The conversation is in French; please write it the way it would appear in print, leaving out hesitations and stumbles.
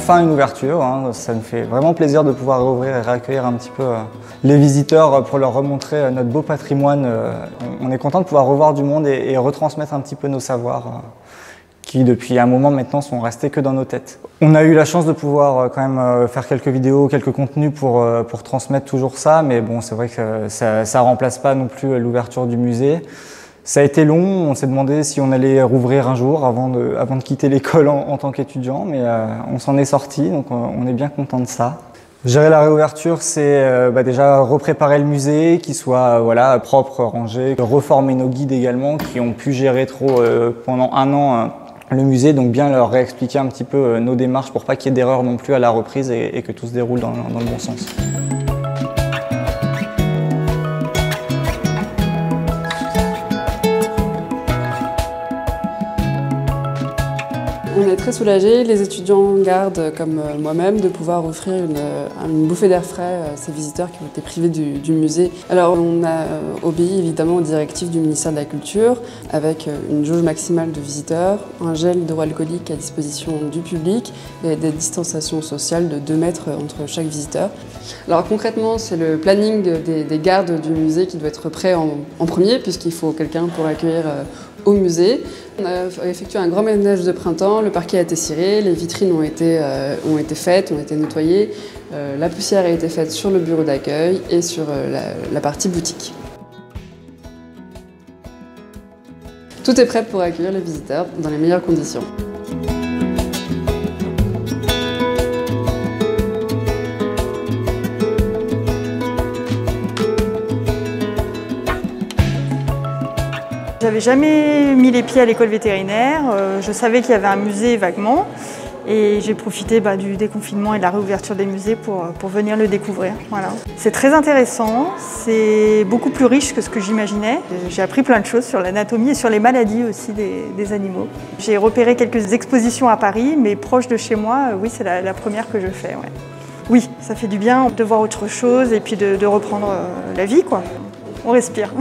enfin une ouverture, hein. Ça nous fait vraiment plaisir de pouvoir rouvrir et réaccueillir un petit peu les visiteurs pour leur remontrer notre beau patrimoine. On est content de pouvoir revoir du monde et retransmettre un petit peu nos savoirs qui depuis un moment maintenant sont restés que dans nos têtes. On a eu la chance de pouvoir quand même faire quelques vidéos, quelques contenus pour transmettre toujours ça, mais bon, c'est vrai que ça remplace pas non plus l'ouverture du musée. Ça a été long, on s'est demandé si on allait rouvrir un jour avant de quitter l'école en tant qu'étudiant, mais on s'en est sorti, donc on est bien content de ça. Gérer la réouverture, c'est déjà repréparer le musée, qu'il soit voilà, propre, rangé, reformer nos guides également, qui ont pu gérer trop pendant un an le musée, donc bien leur réexpliquer un petit peu nos démarches pour pas qu'il y ait d'erreurs non plus à la reprise et que tout se déroule dans le bon sens. On est très soulagés, les étudiants gardent, comme moi-même, de pouvoir offrir une bouffée d'air frais à ces visiteurs qui ont été privés du musée. Alors on a obéi évidemment aux directives du ministère de la Culture, avec une jauge maximale de visiteurs, un gel hydroalcoolique à disposition du public et des distanciations sociales de 2 mètres entre chaque visiteur. Alors concrètement, c'est le planning des gardes du musée qui doit être prêt en premier, puisqu'il faut quelqu'un pour accueillir au musée. On a effectué un grand ménage de printemps, le parquet a été ciré, les vitrines ont été faites, ont été nettoyées, la poussière a été faite sur le bureau d'accueil et sur la partie boutique. Tout est prêt pour accueillir les visiteurs dans les meilleures conditions. J'avais jamais mis les pieds à l'école vétérinaire, je savais qu'il y avait un musée vaguement et j'ai profité du déconfinement et de la réouverture des musées pour venir le découvrir. Voilà. C'est très intéressant, c'est beaucoup plus riche que ce que j'imaginais. J'ai appris plein de choses sur l'anatomie et sur les maladies aussi des animaux. J'ai repéré quelques expositions à Paris, mais proche de chez moi, oui, c'est la première que je fais. Ouais. Oui, ça fait du bien de voir autre chose et puis de reprendre la vie, quoi. On respire.